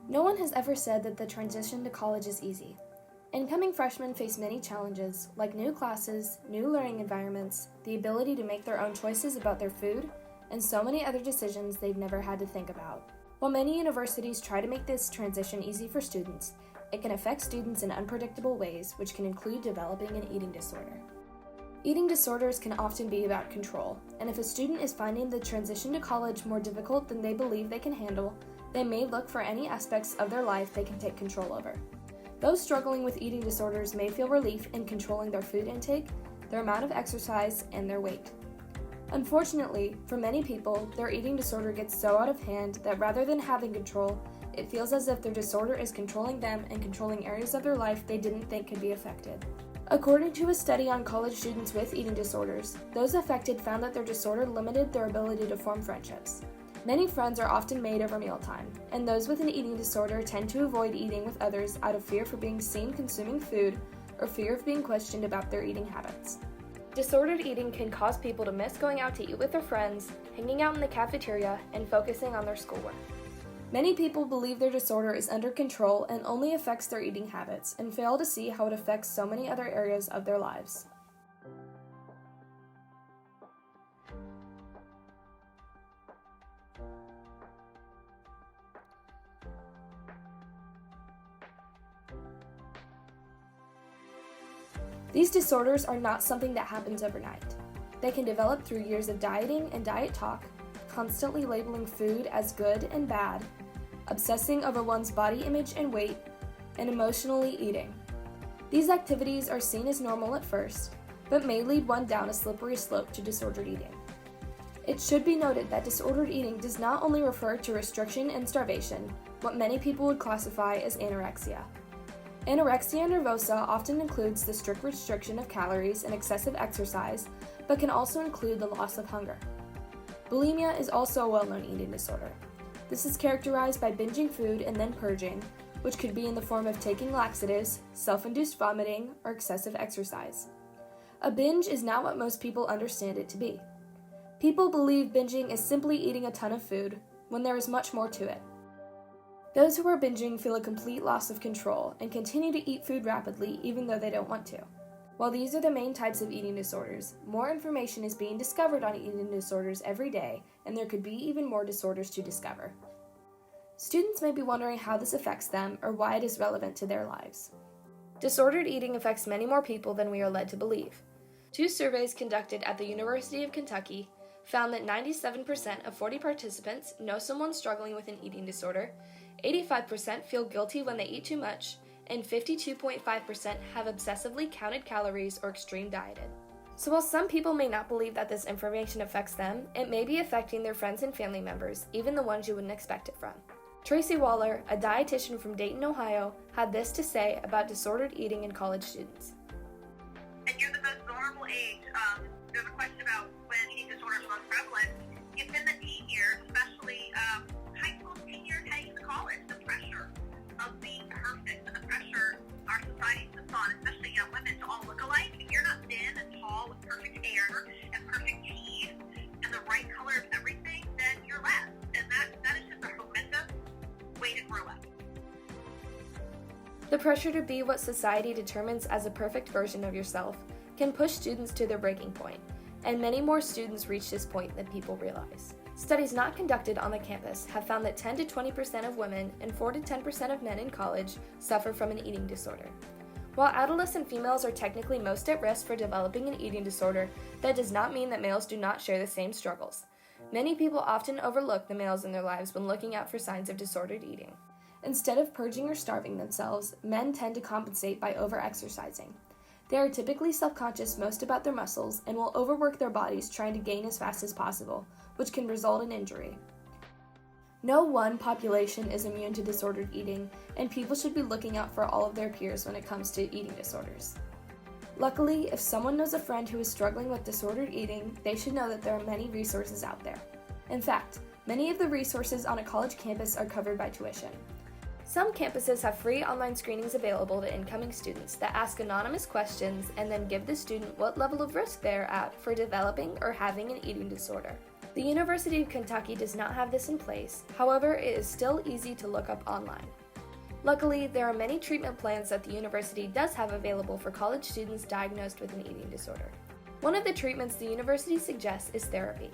No one has ever said that the transition to college is easy. Incoming freshmen face many challenges, like new classes, new learning environments, the ability to make their own choices about their food, and so many other decisions they've never had to think about. While many universities try to make this transition easy for students, it can affect students in unpredictable ways, which can include developing an eating disorder. Eating disorders can often be about control, and if a student is finding the transition to college more difficult than they believe they can handle, they may look for any aspects of their life they can take control over. Those struggling with eating disorders may feel relief in controlling their food intake, their amount of exercise, and their weight. Unfortunately, for many people, their eating disorder gets so out of hand that rather than having control, it feels as if their disorder is controlling them and controlling areas of their life they didn't think could be affected. According to a study on college students with eating disorders, those affected found that their disorder limited their ability to form friendships. Many friends are often made over mealtime, and those with an eating disorder tend to avoid eating with others out of fear for being seen consuming food or fear of being questioned about their eating habits. Disordered eating can cause people to miss going out to eat with their friends, hanging out in the cafeteria, and focusing on their schoolwork. Many people believe their disorder is under control and only affects their eating habits, and fail to see how it affects so many other areas of their lives. These disorders are not something that happens overnight. They can develop through years of dieting and diet talk, constantly labeling food as good and bad, obsessing over one's body image and weight, and emotionally eating. These activities are seen as normal at first, but may lead one down a slippery slope to disordered eating. It should be noted that disordered eating does not only refer to restriction and starvation, what many people would classify as anorexia. Anorexia nervosa often includes the strict restriction of calories and excessive exercise, but can also include the loss of hunger. Bulimia is also a well-known eating disorder. This is characterized by binging food and then purging, which could be in the form of taking laxatives, self-induced vomiting, or excessive exercise. A binge is not what most people understand it to be. People believe binging is simply eating a ton of food, when there is much more to it. Those who are binging feel a complete loss of control and continue to eat food rapidly even though they don't want to. While these are the main types of eating disorders, more information is being discovered on eating disorders every day, and there could be even more disorders to discover. Students may be wondering how this affects them or why it is relevant to their lives. Disordered eating affects many more people than we are led to believe. 2 surveys conducted at the University of Kentucky found that 97% of 40 participants know someone struggling with an eating disorder, 85% feel guilty when they eat too much, and 52.5% have obsessively counted calories or extreme dieted. So while some people may not believe that this information affects them, it may be affecting their friends and family members, even the ones you wouldn't expect it from. Tracy Waller, a dietitian from Dayton, Ohio, had this to say about disordered eating in college students. And you're the most vulnerable age. There's a question about when eating disorders are most prevalent. It's in the teen years, especially high school, teen years, heading to college. The pressure of being perfect and the pressure our society puts on, especially young women, to all look alike. If you're not thin and tall with perfect hair and perfect teeth and the right color of everything, then you're less. And that is just a horrendous way to grow up. The pressure to be what society determines as a perfect version of yourself can push students to their breaking point, and many more students reach this point than people realize. Studies not conducted on the campus have found that 10 to 20% of women and 4 to 10% of men in college suffer from an eating disorder. While adolescent females are technically most at risk for developing an eating disorder, that does not mean that males do not share the same struggles. Many people often overlook the males in their lives when looking out for signs of disordered eating. Instead of purging or starving themselves, men tend to compensate by over-exercising. They are typically self-conscious most about their muscles and will overwork their bodies trying to gain as fast as possible, which can result in injury. No one population is immune to disordered eating, and people should be looking out for all of their peers when it comes to eating disorders. Luckily, if someone knows a friend who is struggling with disordered eating, they should know that there are many resources out there. In fact, many of the resources on a college campus are covered by tuition. Some campuses have free online screenings available to incoming students that ask anonymous questions and then give the student what level of risk they are at for developing or having an eating disorder. The University of Kentucky does not have this in place, however, it is still easy to look up online. Luckily, there are many treatment plans that the university does have available for college students diagnosed with an eating disorder. One of the treatments the university suggests is therapy.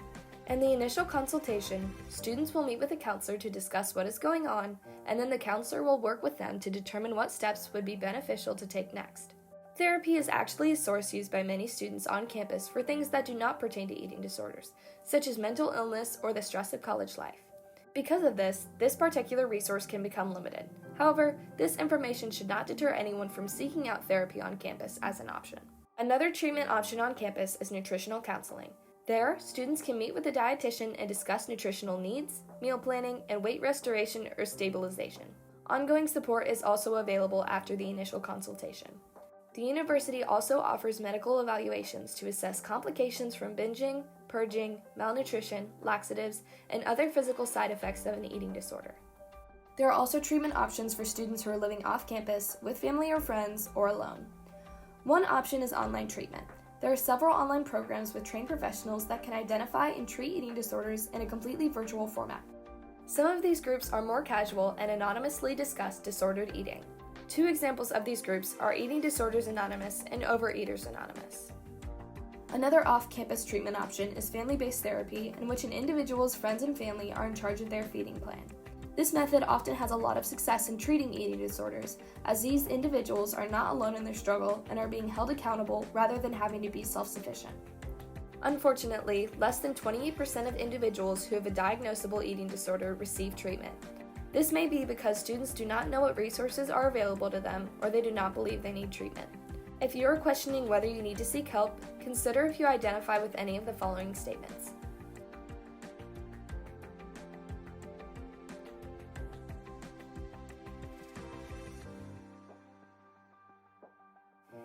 In the initial consultation, students will meet with a counselor to discuss what is going on, and then the counselor will work with them to determine what steps would be beneficial to take next. Therapy is actually a source used by many students on campus for things that do not pertain to eating disorders, such as mental illness or the stress of college life. Because of this particular resource can become limited. However, this information should not deter anyone from seeking out therapy on campus as an option. Another treatment option on campus is nutritional counseling. There, students can meet with a dietitian and discuss nutritional needs, meal planning, and weight restoration or stabilization. Ongoing support is also available after the initial consultation. The university also offers medical evaluations to assess complications from binging, purging, malnutrition, laxatives, and other physical side effects of an eating disorder. There are also treatment options for students who are living off campus, with family or friends, or alone. One option is online treatment. There are several online programs with trained professionals that can identify and treat eating disorders in a completely virtual format. Some of these groups are more casual and anonymously discuss disordered eating. Two examples of these groups are Eating Disorders Anonymous and Overeaters Anonymous. Another off-campus treatment option is family-based therapy, in which an individual's friends and family are in charge of their feeding plan. This method often has a lot of success in treating eating disorders, as these individuals are not alone in their struggle and are being held accountable rather than having to be self-sufficient. Unfortunately, less than 28% of individuals who have a diagnosable eating disorder receive treatment. This may be because students do not know what resources are available to them, or they do not believe they need treatment. If you are questioning whether you need to seek help, consider if you identify with any of the following statements.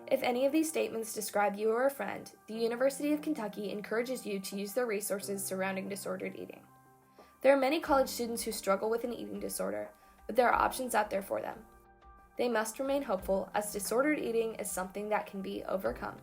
If any of these statements describe you or a friend, the University of Kentucky encourages you to use the resources surrounding disordered eating. There are many college students who struggle with an eating disorder, but there are options out there for them. They must remain hopeful, as disordered eating is something that can be overcome.